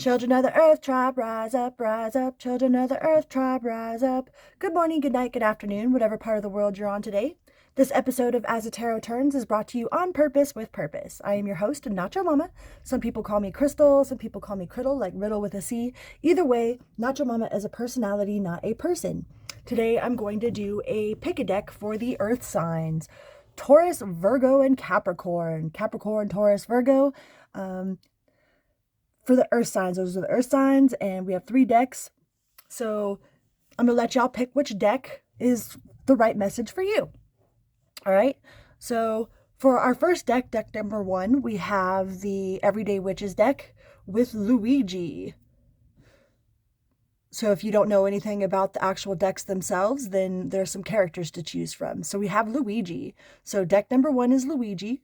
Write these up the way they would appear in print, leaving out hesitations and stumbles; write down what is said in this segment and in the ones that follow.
Children of the earth tribe, rise up, rise up. Children of the earth tribe, rise up. Good morning, good night, good afternoon, whatever part of the world you're on today. This episode of As a Tarot Turns is brought to you on purpose with purpose. I am your host, Nacho Mama. Some people call me Crystal, some people call me Criddle, like Riddle with a C. Either way, Nacho Mama is a personality, not a person. Today I'm going to do a pick-a-deck for the earth signs. Taurus, Virgo, and Capricorn. Capricorn, Taurus, Virgo. For the earth signs, those are the earth signs, and we have 3 decks. So I'm going to let y'all pick which deck is the right message for you. All right. So for our first deck, deck number 1, we have the Everyday Witches deck with Luigi. So if you don't know anything about the actual decks themselves, then there's some characters to choose from. So we have Luigi. So deck number 1 is Luigi.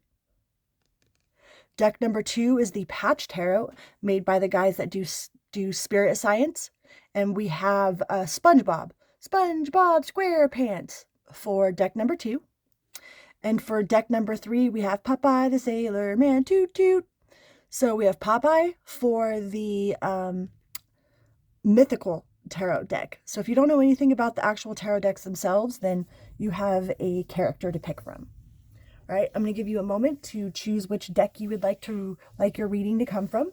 Deck number 2 is the Patch Tarot, made by the guys that do Spirit Science. And we have SpongeBob SquarePants for deck number 2. And for deck number 3, we have Popeye the Sailor Man, toot toot. So we have Popeye for the mythical tarot deck. So if you don't know anything about the actual tarot decks themselves, then you have a character to pick from. All right, I'm going to give you a moment to choose which deck you would like your reading to come from,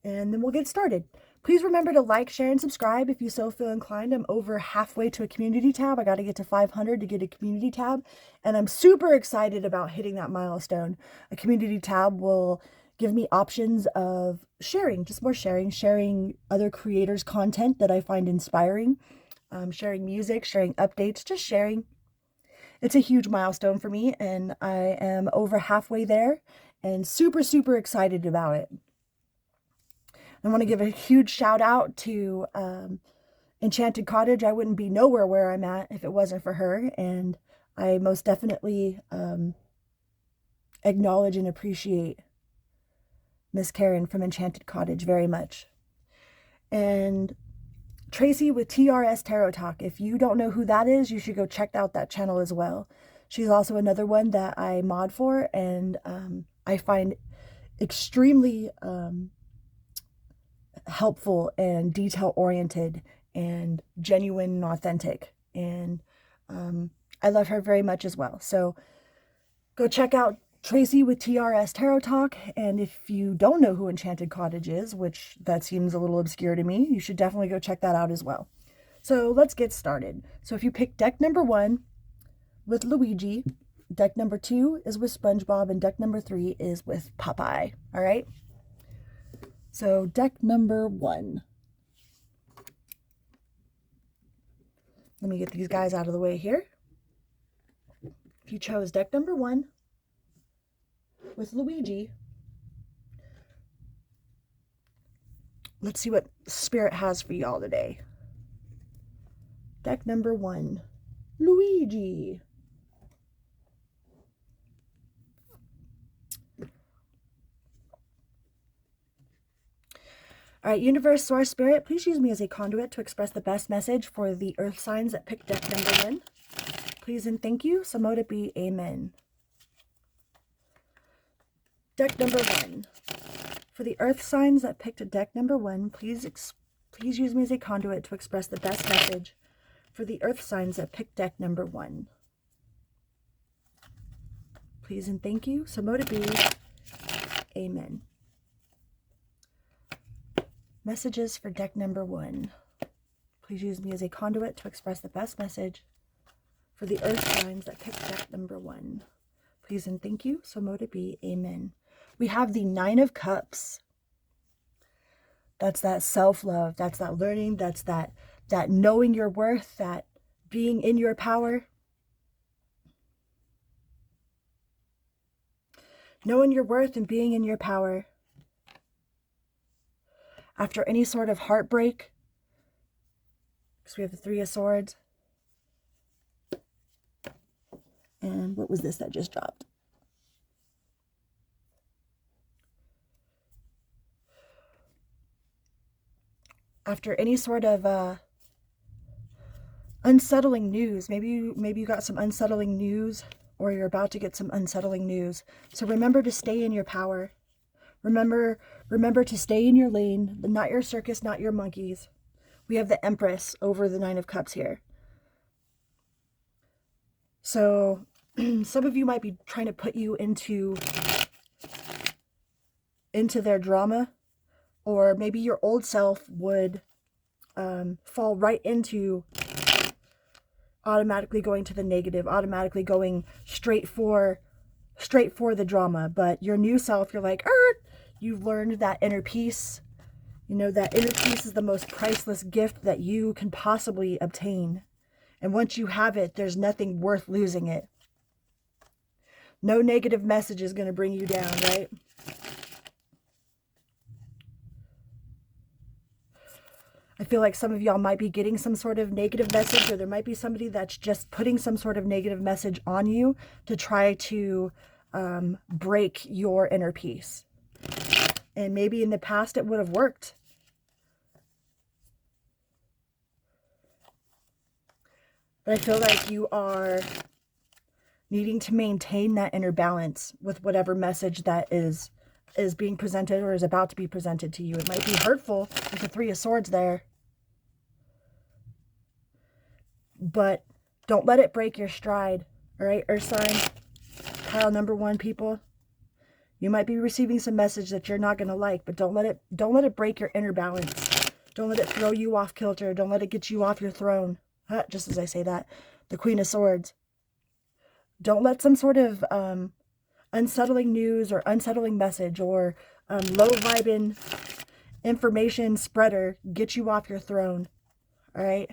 and then we'll get started. Please remember to like, share, and subscribe if you so feel inclined. I'm over halfway to a community tab. I got to get to 500 to get a community tab, and I'm super excited about hitting that milestone. A community tab will give me options of sharing, just more sharing other creators' content that I find inspiring, sharing music, sharing updates, just sharing. It's a huge milestone for me, and I am over halfway there and super, super excited about it. I want to give a huge shout out to Enchanted Cottage. I wouldn't be nowhere where I'm at if it wasn't for her, and I most definitely acknowledge and appreciate Miss Karen from Enchanted Cottage very much. And Tracy with TRS Tarot Talk. If you don't know who that is, you should go check out that channel as well. She's also another one that I mod for, and I find extremely helpful and detail-oriented and genuine and authentic. And I love her very much as well. So go check out Tracy with TRS Tarot Talk, and if you don't know who Enchanted Cottage is, which that seems a little obscure to me, you should definitely go check that out as well. So let's get started. So if you pick deck number 1 with Luigi, deck number 2 is with SpongeBob, and deck number 3 is with Popeye. All right? So deck number 1. Let me get these guys out of the way here. If you chose deck number 1 with Luigi, let's see what Spirit has for y'all today. Deck number 1, Luigi. All right, Universe, Source, Spirit, please use me as a conduit to express the best message for the earth signs that picked deck number 1. Please and thank you. So mote it be. Amen. Deck number 1. For the earth signs that picked deck number 1, please use me as a conduit to express the best message for the earth signs that picked deck number 1. Please and thank you. So mote it be. Amen. Messages for deck number 1. Please use me as a conduit to express the best message for the earth signs that picked deck number 1. Please and thank you. So mote it be. Amen. We have the 9 of Cups. That's that self-love. That's that learning. That's that knowing your worth, that being in your power. Knowing your worth and being in your power. After any sort of heartbreak. So we have the 3 of Swords. And what was this that just dropped? After any sort of unsettling news, maybe you got some unsettling news, or you're about to get some unsettling news. So remember to stay in your power. Remember to stay in your lane, not your circus, not your monkeys. We have the Empress over the Nine of Cups here. So some of you might be trying to put you into their drama, or maybe your old self would fall right into automatically going to the negative, automatically going straight for the drama. But your new self, you're like, you've learned that inner peace. You know, that inner peace is the most priceless gift that you can possibly obtain. And once you have it, there's nothing worth losing it. No negative message is going to bring you down, right? I feel like some of y'all might be getting some sort of negative message, or there might be somebody that's just putting some sort of negative message on you to try to break your inner peace. And maybe in the past it would have worked. But I feel like you are needing to maintain that inner balance with whatever message that is being presented or is about to be presented to you. It might be hurtful with the Three of Swords there. But don't let it break your stride. All right, Earth sign, pile number 1, people. You might be receiving some message that you're not going to like, but don't let it break your inner balance. Don't let it throw you off kilter. Don't let it get you off your throne. Just as I say that, the Queen of Swords. Don't let some sort of unsettling news or unsettling message or low-vibing information spreader get you off your throne. All right?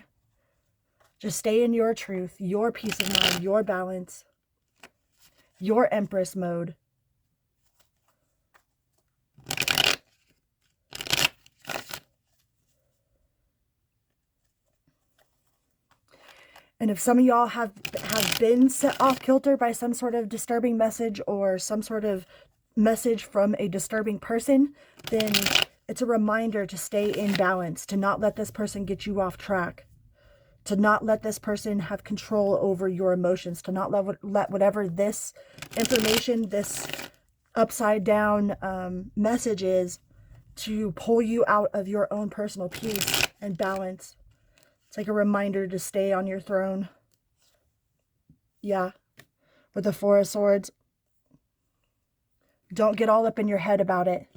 Just stay in your truth, your peace of mind, your balance, your Empress mode. And if some of y'all have been set off kilter by some sort of disturbing message or some sort of message from a disturbing person, then it's a reminder to stay in balance, to not let this person get you off track, to not let this person have control over your emotions, to not let whatever this information, this upside down message is, to pull you out of your own personal peace and balance. It's like a reminder to stay on your throne. Yeah. With the Four of Swords. Don't get all up in your head about it.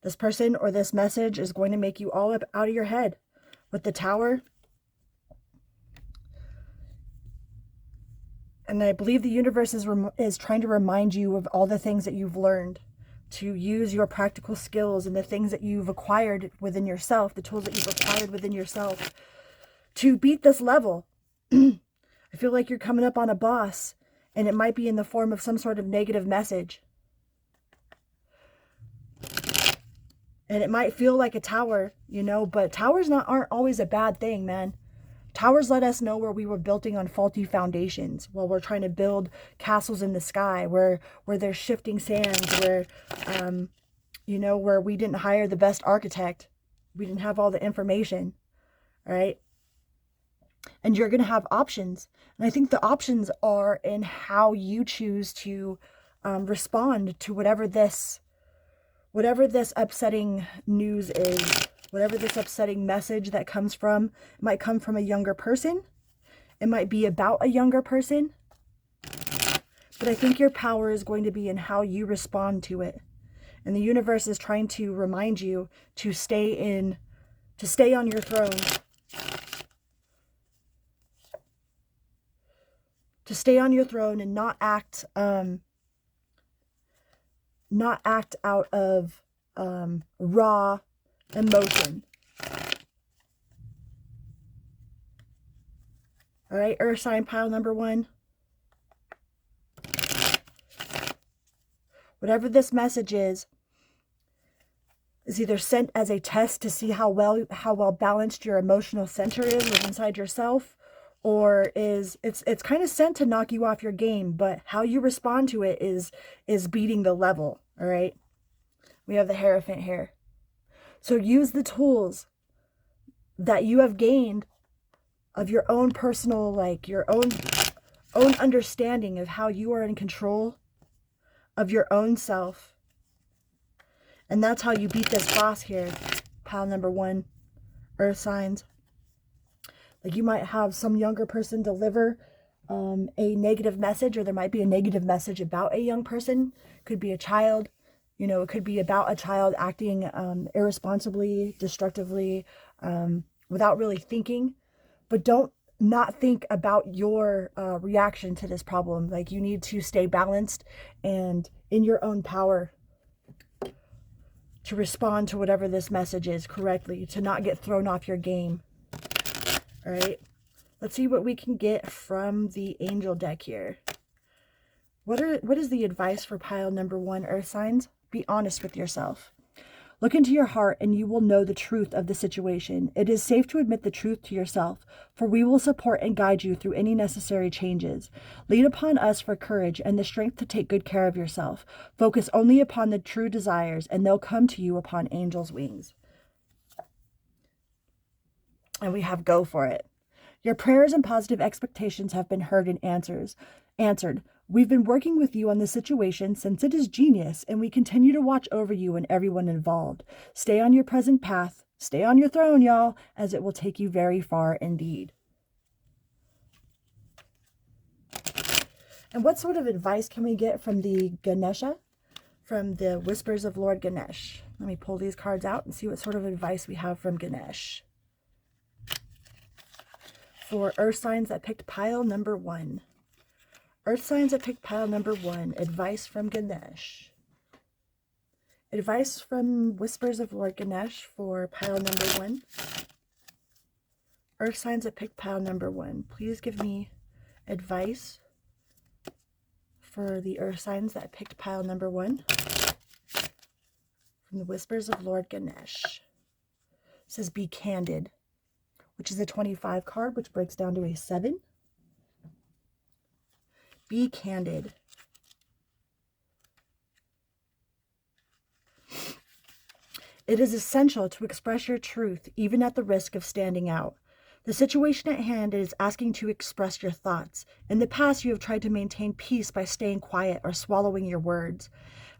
This person or this message is going to make you all up out of your head. With the Tower. And I believe the universe is trying to remind you of all the things that you've learned. To use your practical skills and the things that you've acquired within yourself, the tools that you've acquired within yourself, to beat this level. I feel like you're coming up on a boss, and it might be in the form of some sort of negative message. And it might feel like a tower, you know, but towers aren't always a bad thing, man. Towers let us know where we were building on faulty foundations, while we're trying to build castles in the sky, where there's shifting sands, where, you know, where we didn't hire the best architect. We didn't have all the information, right? And you're going to have options. And I think the options are in how you choose to respond to whatever this upsetting news is. Whatever this upsetting message that comes from, it might come from a younger person. It might be about a younger person. But I think your power is going to be in how you respond to it. And the universe is trying to remind you to stay on your throne. To stay on your throne and not act out of raw emotion. All right, Earth sign pile number 1. Whatever this message is either sent as a test to see how well balanced your emotional center is inside yourself, or it's kind of sent to knock you off your game, but how you respond to it is beating the level. All right, we have the Hierophant here. So use the tools that you have gained of your own personal, like your own understanding of how you are in control of your own self, And that's how you beat this boss here, pile number 1, earth signs. Like you might have some younger person deliver a negative message, or there might be a negative message about a young person. Could be a child, you know, it could be about a child acting irresponsibly, destructively, without really thinking. But don't not think about your reaction to this problem. Like you need to stay balanced and in your own power to respond to whatever this message is correctly, to not get thrown off your game. All right, let's see what we can get from the angel deck here. What is the advice for pile number 1, earth signs? Be honest with yourself. Look into your heart and you will know the truth of the situation. It is safe to admit the truth to yourself, for we will support and guide you through any necessary changes. Lean upon us for courage and the strength to take good care of yourself. Focus only upon the true desires, and they'll come to you upon angels' wings. And we have go for it. Your prayers and positive expectations have been heard and answered. We've been working with you on this situation since it is genius, and we continue to watch over you and everyone involved. Stay on your present path. Stay on your throne, y'all, as it will take you very far indeed. And what sort of advice can we get from the Ganesha? From the Whispers of Lord Ganesh. Let me pull these cards out and see what sort of advice we have from Ganesh. For earth signs that picked pile number 1. Earth signs that picked pile number 1. Advice from Ganesh. Advice from Whispers of Lord Ganesh for pile number 1. Earth signs that picked pile number 1. Please give me advice for the earth signs that picked pile number 1. From the Whispers of Lord Ganesh. It says be candid, which is a 25 card, which breaks down to a 7. Be candid. It is essential to express your truth, even at the risk of standing out. The situation at hand is asking to express your thoughts. In the past, you have tried to maintain peace by staying quiet or swallowing your words.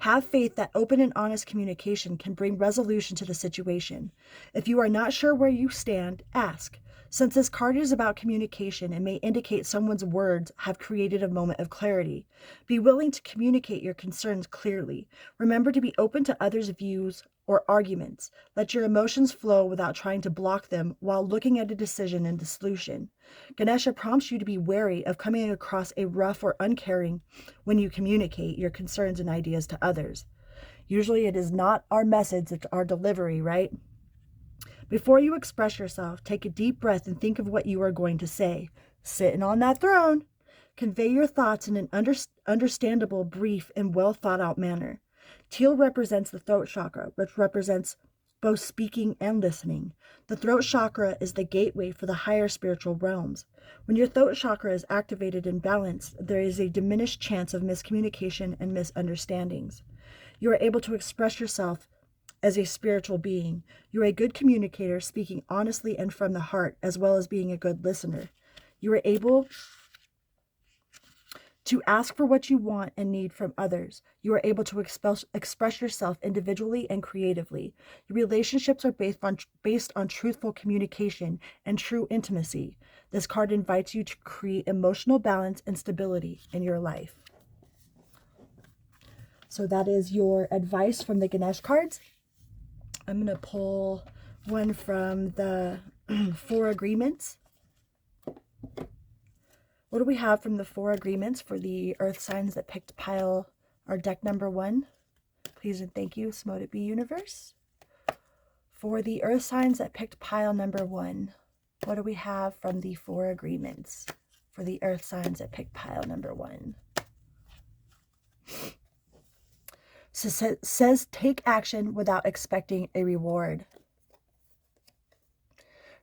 Have faith that open and honest communication can bring resolution to the situation. If you are not sure where you stand, ask. Since this card is about communication and may indicate someone's words have created a moment of clarity, be willing to communicate your concerns clearly. Remember to be open to others' views or arguments. Let your emotions flow without trying to block them while looking at a decision and the solution. Ganesha prompts you to be wary of coming across a rough or uncaring when you communicate your concerns and ideas to others. Usually it is not our message, it's our delivery, right? Before you express yourself, take a deep breath and think of what you are going to say. Sitting on that throne, convey your thoughts in an understandable, brief, and well thought out manner. Teal represents the throat chakra, which represents both speaking and listening. The throat chakra is the gateway for the higher spiritual realms. When your throat chakra is activated and balanced, there is a diminished chance of miscommunication and misunderstandings. You are able to express yourself as a spiritual being. You are a good communicator, speaking honestly and from the heart, as well as being a good listener. You are able to ask for what you want and need from others. You are able to express yourself individually and creatively. Your relationships are based on truthful communication and true intimacy. This card invites you to create emotional balance and stability in your life. So that is your advice from the Ganesh cards. I'm going to pull one from the 4 agreements. What do we have from the 4 agreements for the earth signs that picked pile or deck number 1? Please and thank you, Smote It Be Universe. For the earth signs that picked pile number 1, what do we have from the 4 agreements for the earth signs that picked pile number 1? So says take action without expecting a reward.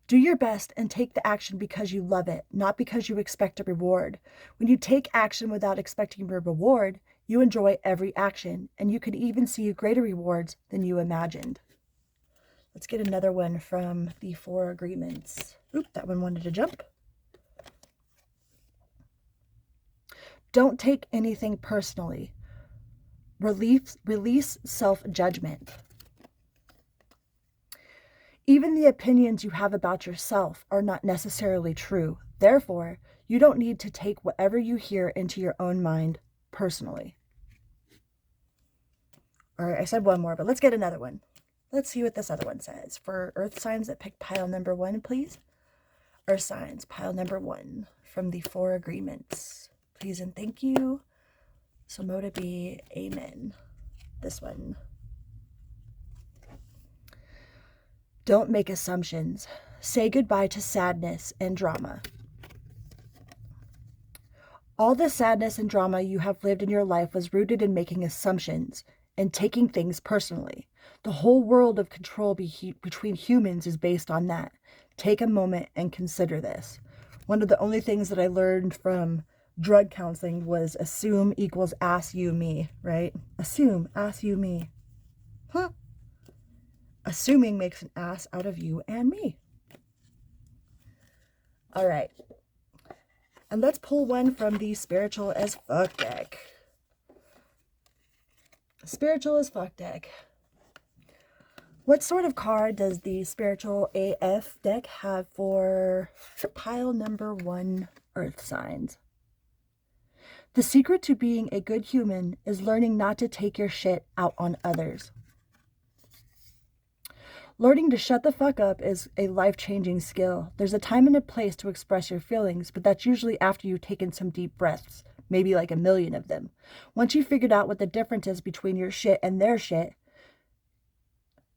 Do your best and take the action because you love it, not because you expect a reward. When you take action without expecting a reward, you enjoy every action, and you can even see greater rewards than you imagined. Let's get another one from the 4 agreements. Oop, that one wanted to jump. Don't take anything personally. Release self-judgment. Even the opinions you have about yourself are not necessarily true. Therefore, you don't need to take whatever you hear into your own mind personally. All right, I said one more, but let's get another one. Let's see what this other one says. For earth signs that picked pile number 1, please. Earth signs, pile number 1 from the 4 agreements. Please and thank you. So mote it be, amen. This one. Don't make assumptions. Say goodbye to sadness and drama. All the sadness and drama you have lived in your life was rooted in making assumptions and taking things personally. The whole world of control between humans is based on that. Take a moment and consider this. One of the only things that I learned from drug counseling was assume equals ass you me, right? Assume, ass you me. Huh? Assuming makes an ass out of you and me. All right. And let's pull one from the Spiritual as Fuck deck. Spiritual as Fuck deck. What sort of card does the Spiritual AF deck have for pile number 1, earth signs? The secret to being a good human is learning not to take your shit out on others. Learning to shut the fuck up is a life-changing skill. There's a time and a place to express your feelings, but that's usually after you've taken some deep breaths, maybe like 1,000,000 of them. Once you've figured out what the difference is between your shit and their shit,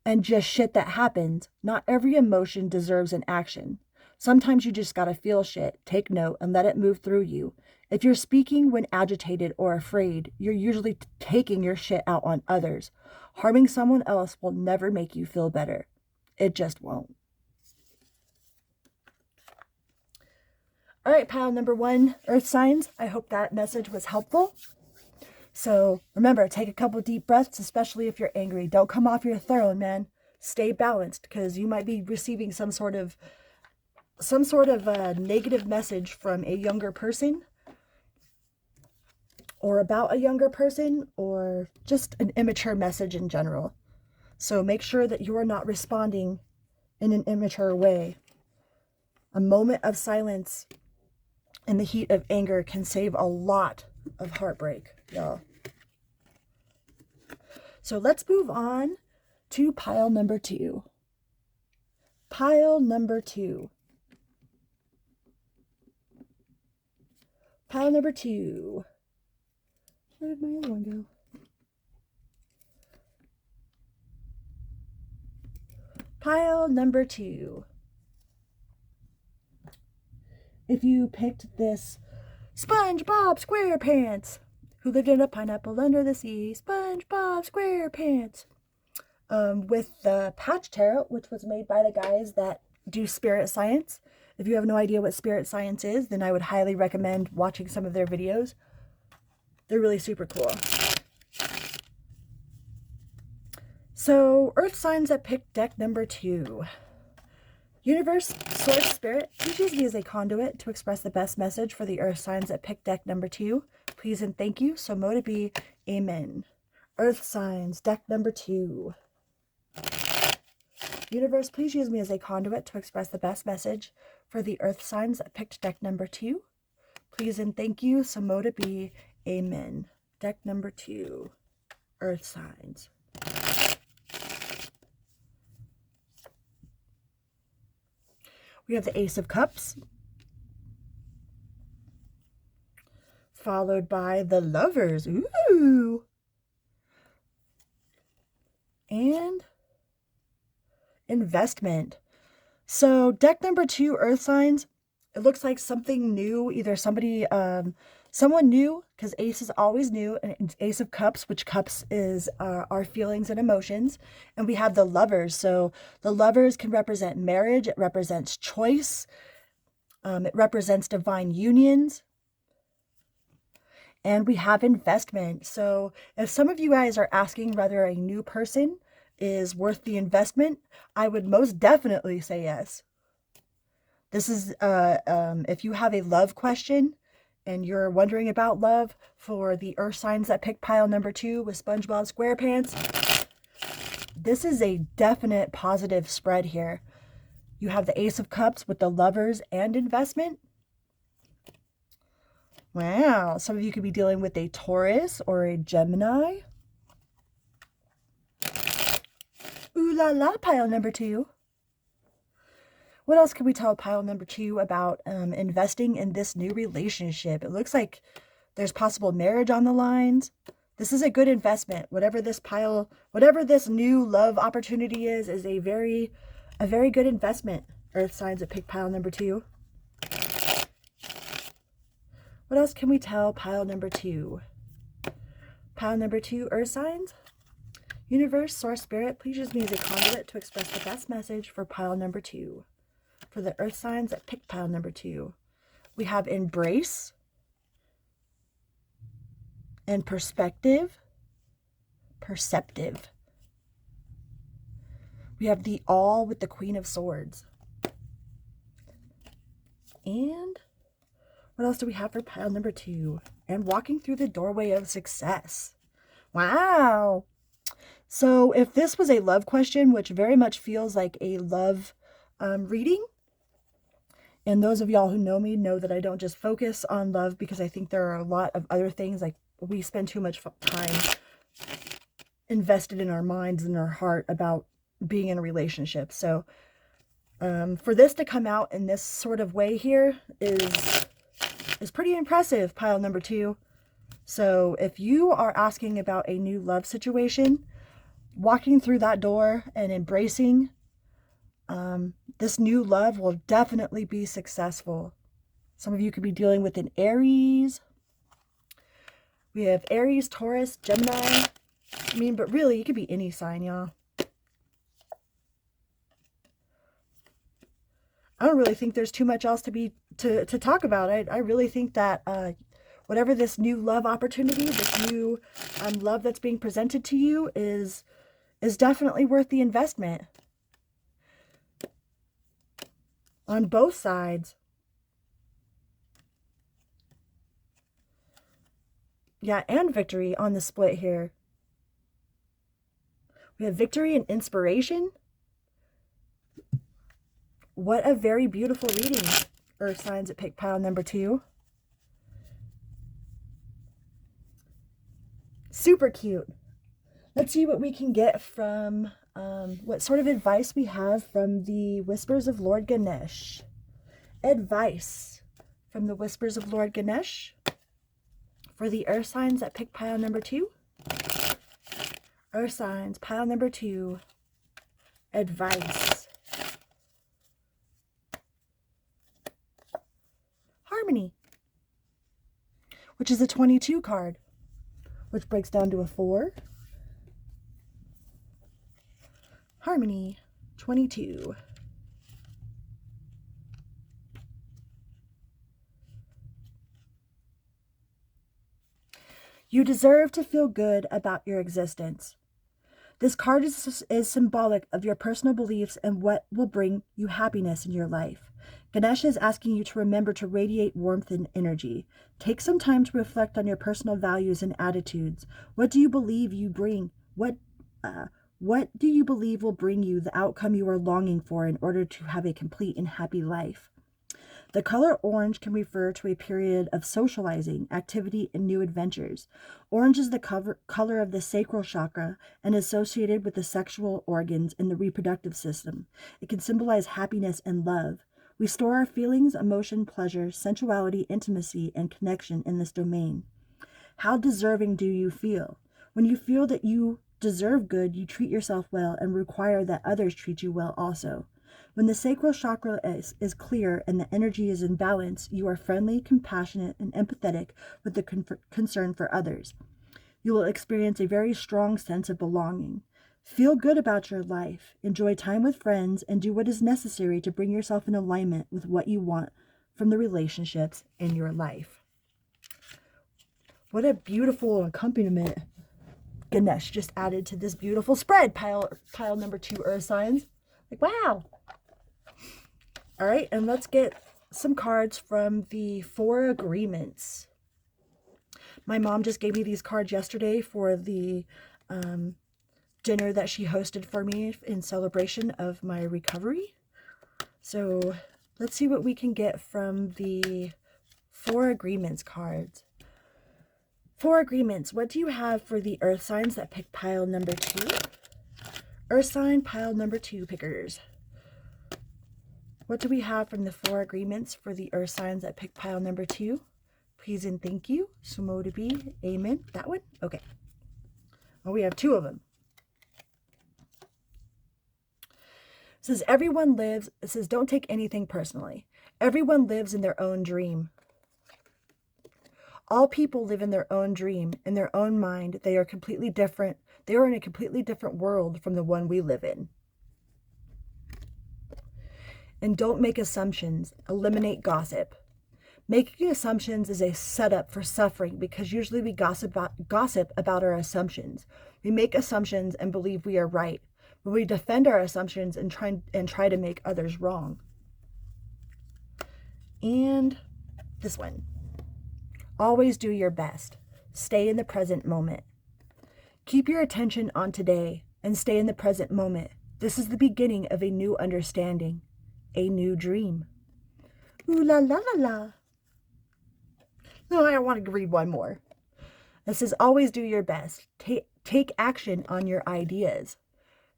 and just shit that happens, not every emotion deserves an action. Sometimes you just gotta feel shit, take note, and let it move through you. If you're speaking when agitated or afraid, you're usually taking your shit out on others. Harming someone else will never make you feel better. It just won't. All right, pile number 1, earth signs. I hope that message was helpful. So remember, take a couple deep breaths, especially if you're angry. Don't come off your throne, man. Stay balanced, because you might be receiving some sort of negative message from a younger person, or about a younger person, or just an immature message in general. So make sure that you are not responding in an immature way. A moment of silence in the heat of anger can save a lot of heartbreak, y'all. So let's move on to pile number 2. Pile number 2. Pile number 2. Where did my other one go? Pile number 2. If you picked this SpongeBob SquarePants, who lived in a pineapple under the sea, SpongeBob SquarePants, with the Patch Tarot, which was made by the guys that do spirit science. If you have no idea what spirit science is, then I would highly recommend watching some of their videos. They're really super cool. So, earth signs that picked deck number 2. Universe, Source, Spirit, please use me as a conduit to express the best message for the earth signs that picked deck number 2. Please and thank you. So mote it be, amen. Earth signs, deck number 2. Universe, please use me as a conduit to express the best message for the earth signs that picked deck number 2. Please and thank you. So mote it be, amen. Deck number 2. Earth signs. We have the Ace of Cups, followed by the Lovers. Ooh. And Investment. So deck number 2, earth signs. It looks like something new, either someone new, because Ace is always new, and it's Ace of Cups, which cups is our feelings and emotions. And we have the Lovers. So the Lovers can represent marriage. It represents choice. It represents divine unions. And we have investment. So if some of you guys are asking whether a new person is worth the investment, I would most definitely say yes. This is, if you have a love question and you're wondering about love for the earth signs that pick pile number 2 with SpongeBob SquarePants, this is a definite positive spread here. You have the Ace of Cups with the Lovers and investment. Wow, some of you could be dealing with a Taurus or a Gemini. Ooh la la, pile number 2. What else can we tell pile number 2 about investing in this new relationship? It looks like there's possible marriage on the lines. This is a good investment. Whatever this new love opportunity is a very good investment. Earth signs that pick pile number 2. What else can we tell pile number 2? Pile number 2, earth signs. Universe, source, spirit, please use me as a conduit to express the best message for pile number 2. For the earth signs that pick pile number 2. We have embrace and perspective, perceptive. We have the all with the Queen of Swords. And what else do we have for pile number 2? And walking through the doorway of success. Wow. So if this was a love question, which very much feels like a love reading, and those of y'all who know me know that I don't just focus on love because I think there are a lot of other things. Like we spend too much time invested in our minds and our heart about being in a relationship. So for this to come out in this sort of way here is pretty impressive, pile number 2. So if you are asking about a new love situation, walking through that door and embracing this new love will definitely be successful. Some of you could be dealing with an Aries. We have Aries, Taurus, Gemini. I mean, but really, it could be any sign, y'all. I don't really think there's too much else to talk about. I really think that whatever this new love opportunity, this new love that's being presented to you is definitely worth the investment. On both sides. Yeah, and victory on the split here. We have victory and inspiration. What a very beautiful reading, earth signs that pick pile number 2. Super cute. Let's see what we can get from what sort of advice we have from the Whispers of Lord Ganesh. Advice from the Whispers of Lord Ganesh for the earth signs that pick pile number 2. Earth signs, pile number 2. Advice. Harmony, which is a 22 card, which breaks down to a 4. Harmony, 22. You deserve to feel good about your existence. This card is symbolic of your personal beliefs and what will bring you happiness in your life. Ganesh is asking you to remember to radiate warmth and energy. Take some time to reflect on your personal values and attitudes. What do you believe you bring? What do you believe will bring you the outcome you are longing for in order to have a complete and happy life? The color orange can refer to a period of socializing, activity, and new adventures. Orange is the color of the sacral chakra and is associated with the sexual organs and the reproductive system. It can symbolize happiness and love. We store our feelings, emotion, pleasure, sensuality, intimacy, and connection in this domain. How deserving do you feel? When you feel that you deserve good, you treat yourself well and require that others treat you well also. When the sacral chakra is clear and the energy is in balance, you are friendly, compassionate, and empathetic with the concern for others. You will experience a very strong sense of belonging. Feel good about your life, enjoy time with friends, and do what is necessary to bring yourself in alignment with what you want from the relationships in your life. What a beautiful accompaniment Ganesh just added to this beautiful spread, pile number 2 earth signs. Like, wow. All right, and let's get some cards from the 4 agreements. My mom just gave me these cards yesterday for the dinner that she hosted for me in celebration of my recovery. So let's see what we can get from the 4 agreements cards. 4 agreements. What do you have for the earth signs that pick pile number 2? Earth sign pile number 2 pickers. What do we have from the 4 agreements for the earth signs that pick pile number 2? Please and thank you. Sumo to be. Amen. That one? Okay. Oh, we have 2 of them. It says everyone lives. It says don't take anything personally. Everyone lives in their own dream. All people live in their own dream, in their own mind. They are completely different. They are in a completely different world from the one we live in. And don't make assumptions. Eliminate gossip. Making assumptions is a setup for suffering because usually we gossip about our assumptions. We make assumptions and believe we are right, but we defend our assumptions and try to make others wrong. And this one. Always do your best. Stay in the present moment. Keep your attention on today and stay in the present moment. This is the beginning of a new understanding, a new dream. Ooh la la la la. No, I want to read one more. This says, always do your best. Take action on your ideas.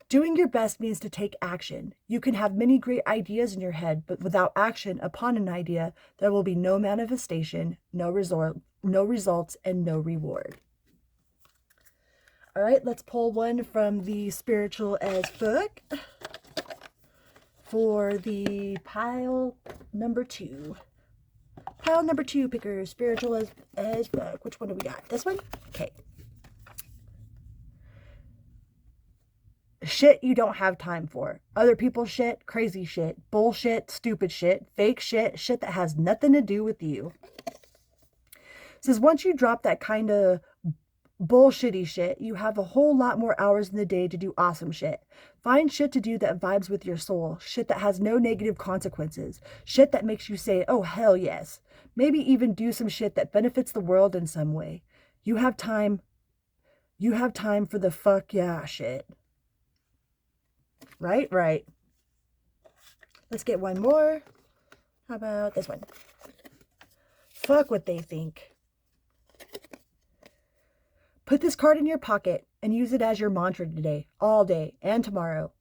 Doing your best means to take action. You can have many great ideas in your head, but without action upon an idea, there will be no manifestation, no results, and no reward. All right, let's pull one from the Spiritual as Fuck for the pile number 2. Pile number 2 pickers, Spiritual as Fuck. Which one do we got? This one? Okay. Shit you don't have time for. Other people's shit, crazy shit, bullshit, stupid shit, fake shit, shit that has nothing to do with you. It says once you drop that kind of bullshitty shit, you have a whole lot more hours in the day to do awesome shit. Find shit to do that vibes with your soul. Shit that has no negative consequences. Shit that makes you say, oh hell yes. Maybe even do some shit that benefits the world in some way. You have time for the fuck yeah shit. Right. Let's get one more. How about this one? Fuck what they think. Put this card in your pocket and use it as your mantra today, all day, and tomorrow.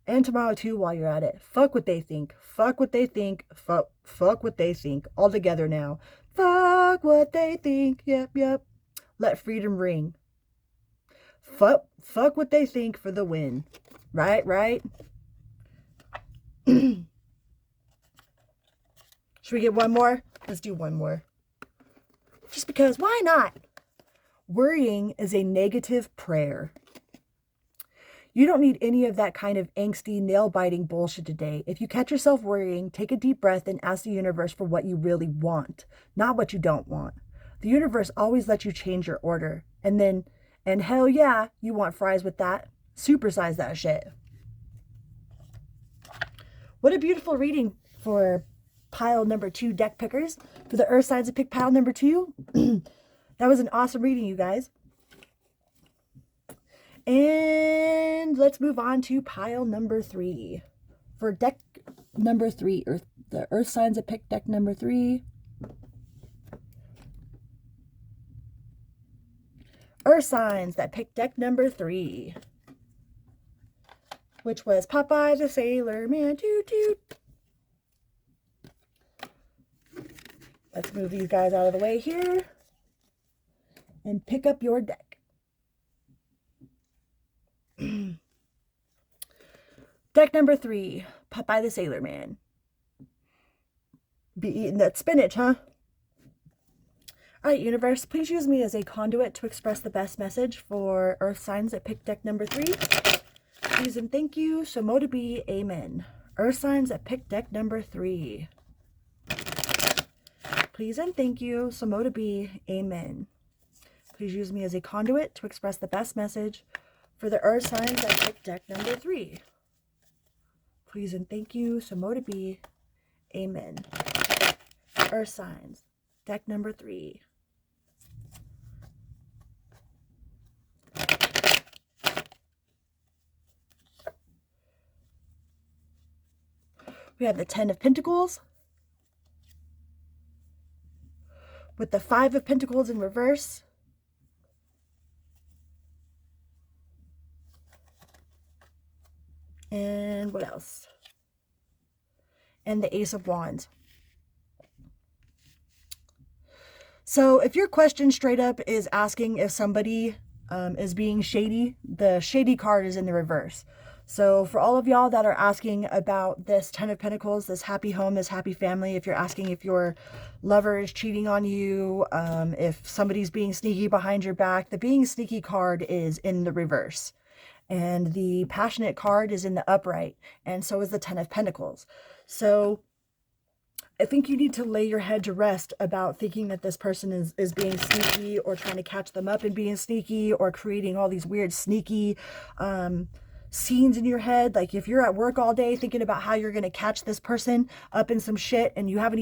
And tomorrow too while you're at it. Fuck what they think. Fuck what they think. Fuck what they think. All together now. Fuck what they think. Yep. Let freedom ring. Fuck what they think for the win. Right. Should we get one more? Let's do one more. Just because, why not? Worrying is a negative prayer. You don't need any of that kind of angsty, nail-biting bullshit today. If you catch yourself worrying, take a deep breath and ask the universe for what you really want, not what you don't want. The universe always lets you change your order. And hell yeah, you want fries with that. Supersize that shit. What a beautiful reading for pile number 2 deck pickers. For the earth signs that pick pile number 2. That was an awesome reading, you guys. And let's move on to pile number 3. For deck number 3, the earth signs that pick deck number 3. Earth signs that pick deck number 3. Which was Popeye the Sailor Man. Toot toot. Let's move these guys out of the way here. And pick up your deck. Deck number 3. Popeye the Sailor Man. Be eating that spinach, huh? Alright, universe, please use me as a conduit to express the best message for earth signs that pick deck number 3. Please and thank you. So mo to be. Amen. Earth signs that pick deck number 3. Please and thank you. So mo to be. Amen. Please use me as a conduit to express the best message for the earth signs that pick deck number 3. Please and thank you. So mo to be. Amen. Earth signs. Deck number 3. We have the Ten of Pentacles with the Five of Pentacles in reverse. And what else? And the Ace of Wands. So if your question straight up is asking if somebody is being shady, the shady card is in the reverse. So for all of y'all that are asking about this Ten of Pentacles, this happy home, this happy family, if you're asking if your lover is cheating on you, if somebody's being sneaky behind your back, the being sneaky card is in the reverse. And the passionate card is in the upright. And so is the Ten of Pentacles. So I think you need to lay your head to rest about thinking that this person is being sneaky, or trying to catch them up and being sneaky, or creating all these weird sneaky scenes in your head. Like if you're at work all day thinking about how you're going to catch this person up in some shit, and you have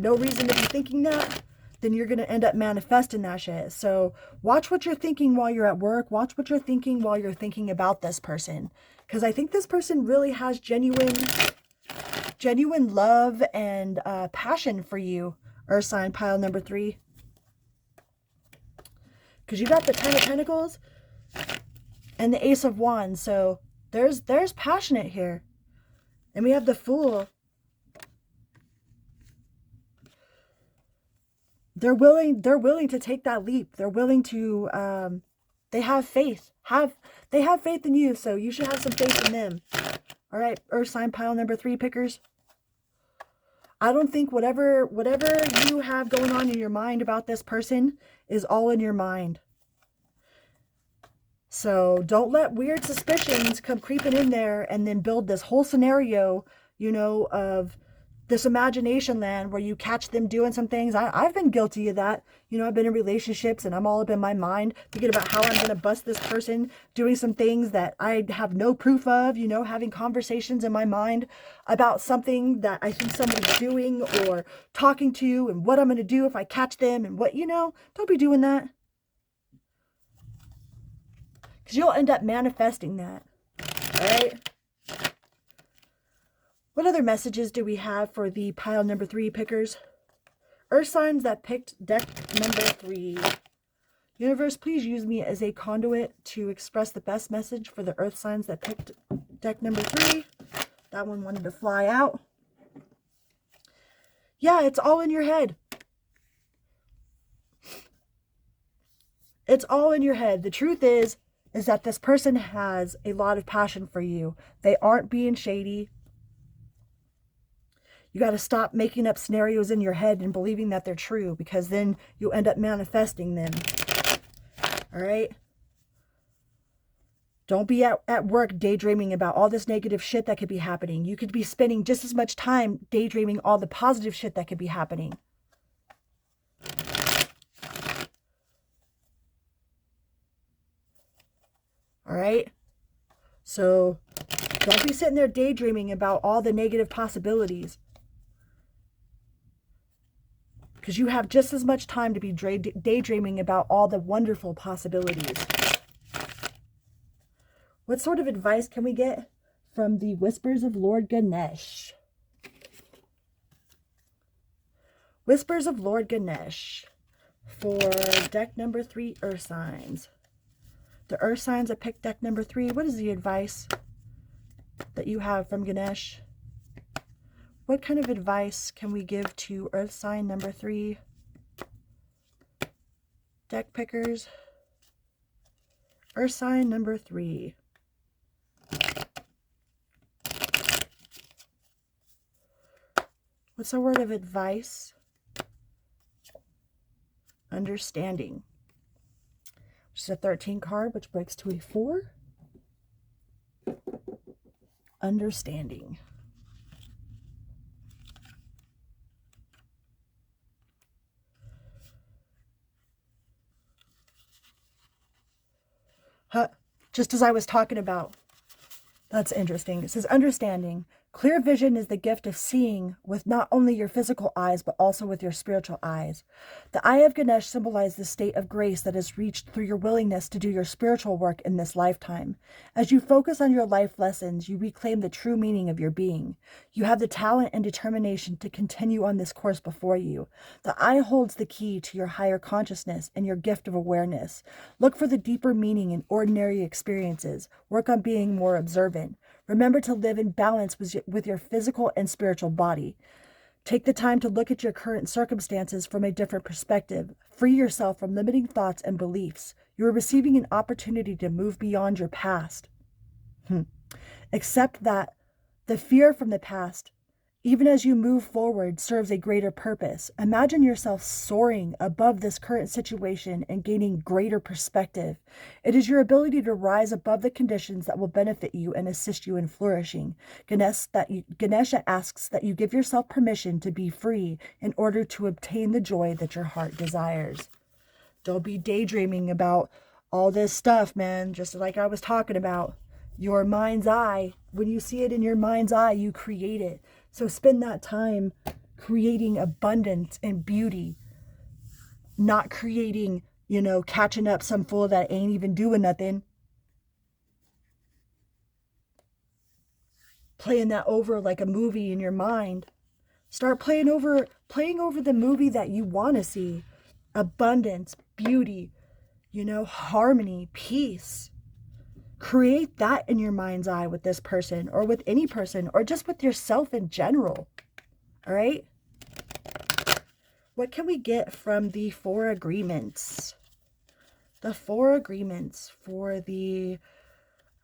no reason to be thinking that, then you're going to end up manifesting that shit. So watch what you're thinking while you're at work. Watch what you're thinking while you're thinking about this person. Because I think this person really has genuine love and passion for you, Earth sign pile number 3. Because you got the Ten of Pentacles and the Ace of Wands. So there's passionate here. And we have the Fool. They're willing to take that leap. They're willing to they have faith. They have faith in you, so you should have some faith in them. All right, Earth sign pile number 3 pickers. I don't think whatever you have going on in your mind about this person is all in your mind. So don't let weird suspicions come creeping in there and then build this whole scenario, you know, of this imagination land where you catch them doing some things. I've been guilty of that. You know, I've been in relationships and I'm all up in my mind thinking about how I'm going to bust this person doing some things that I have no proof of, you know, having conversations in my mind about something that I think somebody's doing or talking to, and what I'm going to do if I catch them, and what, you know, don't be doing that. Because you'll end up manifesting that. All right? What other messages do we have for the pile number 3 pickers? Earth signs that picked deck number 3. Universe, please use me as a conduit to express the best message for the earth signs that picked deck number 3. That one wanted to fly out. Yeah, it's all in your head. It's all in your head. The truth is that this person has a lot of passion for you. They aren't being shady. You got to stop making up scenarios in your head and believing that they're true, because then you'll end up manifesting them. All right? Don't be at work daydreaming about all this negative shit that could be happening. You could be spending just as much time daydreaming all the positive shit that could be happening. All right? So don't be sitting there daydreaming about all the negative possibilities, because you have just as much time to be daydreaming about all the wonderful possibilities. What sort of advice can we get from the Whispers of Lord Ganesh? Whispers of Lord Ganesh for deck number 3, Earth signs. The Earth signs that picked deck number 3, what is the advice that you have from Ganesh? What kind of advice can we give to Earth sign number 3? Deck pickers. Earth sign number 3. What's a word of advice? Understanding. Which is a 13 card, which breaks to a 4. Understanding. Just as I was talking about. That's interesting. It says understanding. Clear vision is the gift of seeing with not only your physical eyes, but also with your spiritual eyes. The eye of Ganesh symbolizes the state of grace that is reached through your willingness to do your spiritual work in this lifetime. As you focus on your life lessons, you reclaim the true meaning of your being. You have the talent and determination to continue on this course before you. The eye holds the key to your higher consciousness and your gift of awareness. Look for the deeper meaning in ordinary experiences. Work on being more observant. Remember to live in balance with your physical and spiritual body. Take the time to look at your current circumstances from a different perspective. Free yourself from limiting thoughts and beliefs. You are receiving an opportunity to move beyond your past. Accept that the fear from the past, even as you move forward, serves a greater purpose. Imagine yourself soaring above this current situation and gaining greater perspective. It is your ability to rise above the conditions that will benefit you and assist you in flourishing. Ganesha asks that you give yourself permission to be free in order to obtain the joy that your heart desires. Don't be daydreaming about all this stuff, man, just like I was talking about. Your mind's eye, when you see it in your mind's eye, you create it. So spend that time creating abundance and beauty, not creating, catching up some fool that ain't even doing nothing. Playing that over like a movie in your mind. Start playing over the movie that you want to see. Abundance, beauty, harmony, peace. Create that in your mind's eye with this person or with any person or just with yourself in general. All right? What can we get from the 4 agreements? The 4 agreements for the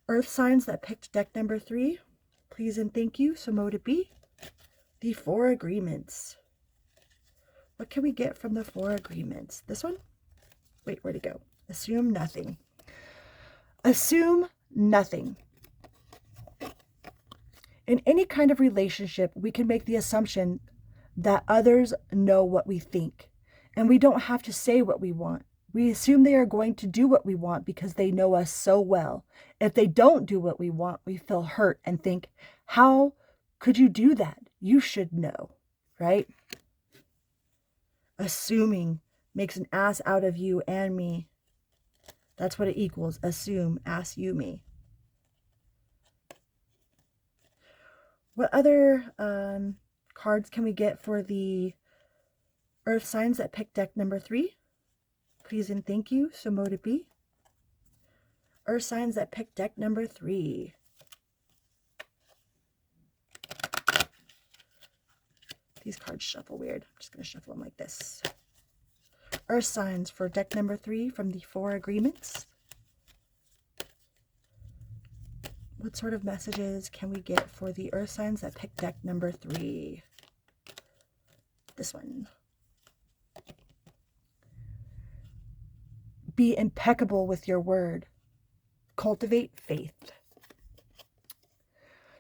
earth signs that picked deck number 3. Please and thank you. So mote it be. The 4 agreements. What can we get from the 4 agreements? This one? Wait, where'd it go? Assume nothing. Assume nothing. In any kind of relationship, we can make the assumption that others know what we think, and we don't have to say what we want. We assume they are going to do what we want because they know us so well. If they don't do what we want, we feel hurt and think, how could you do that? You should know, right? Assuming makes an ass out of you and me. That's what it equals. Assume, ass, you, me. What other cards can we get for the earth signs that pick deck number 3? Please and thank you. So mote it be. Earth signs that pick deck number 3. These cards shuffle weird. I'm just going to shuffle them like this. Earth signs for deck number 3 from the 4 agreements. What sort of messages can we get for the earth signs that pick deck number 3? This one. Be impeccable with your word. Cultivate faith.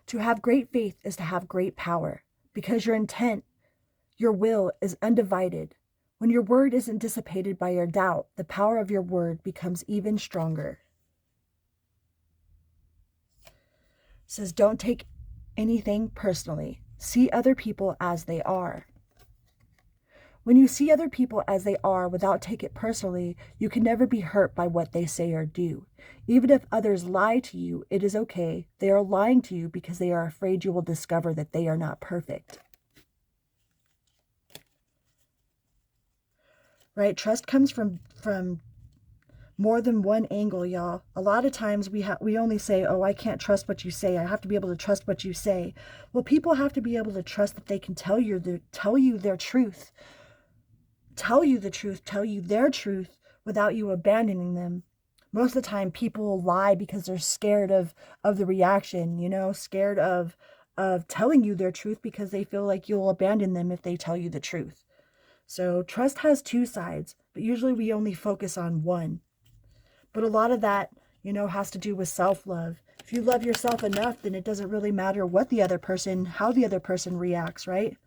To have great faith is to have great power, because your intent, your will is undivided. When your word isn't dissipated by your doubt, the power of your word becomes even stronger. It says, don't take anything personally. See other people as they are. When you see other people as they are without taking it personally, you can never be hurt by what they say or do. Even if others lie to you, it is okay. They are lying to you because they are afraid you will discover that they are not perfect. Right? Trust comes from more than one angle, y'all. A lot of times we only say, oh, I can't trust what you say. I have to be able to trust what you say. Well, people have to be able to trust that they can tell you their truth. Tell you the truth, tell you their truth without you abandoning them. Most of the time people lie because they're scared of the reaction, scared of telling you their truth because they feel like you'll abandon them if they tell you the truth. So trust has 2 sides, but usually we only focus on one. But a lot of that, has to do with self-love. If you love yourself enough, then it doesn't really matter how the other person reacts, right?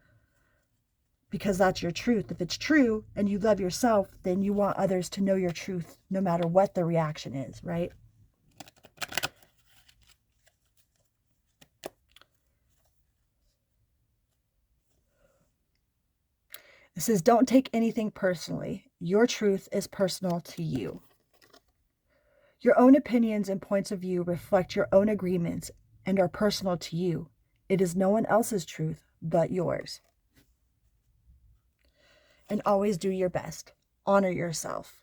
Because that's your truth. If it's true and you love yourself, then you want others to know your truth no matter what the reaction is, right? It says, don't take anything personally. Your truth is personal to you. Your own opinions and points of view reflect your own agreements and are personal to you. It is no one else's truth but yours. And always do your best. Honor yourself.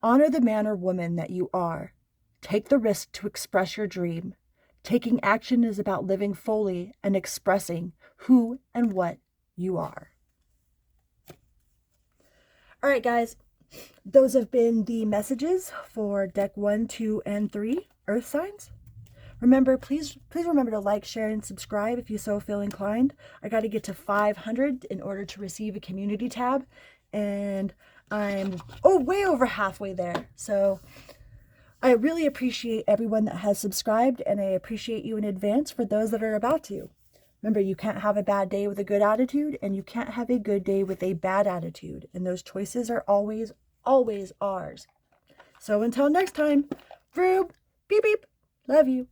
Honor the man or woman that you are. Take the risk to express your dream. Taking action is about living fully and expressing who and what you are. All right, guys. Those have been the messages for deck 1, 2, and 3, Earth signs. Remember, please remember to like, share, and subscribe if you so feel inclined. I got to get to 500 in order to receive a community tab, and I'm way over halfway there. So I really appreciate everyone that has subscribed, and I appreciate you in advance for those that are about to. Remember, you can't have a bad day with a good attitude, and you can't have a good day with a bad attitude. And those choices are always, always ours. So until next time, Vroom, beep, beep, love you.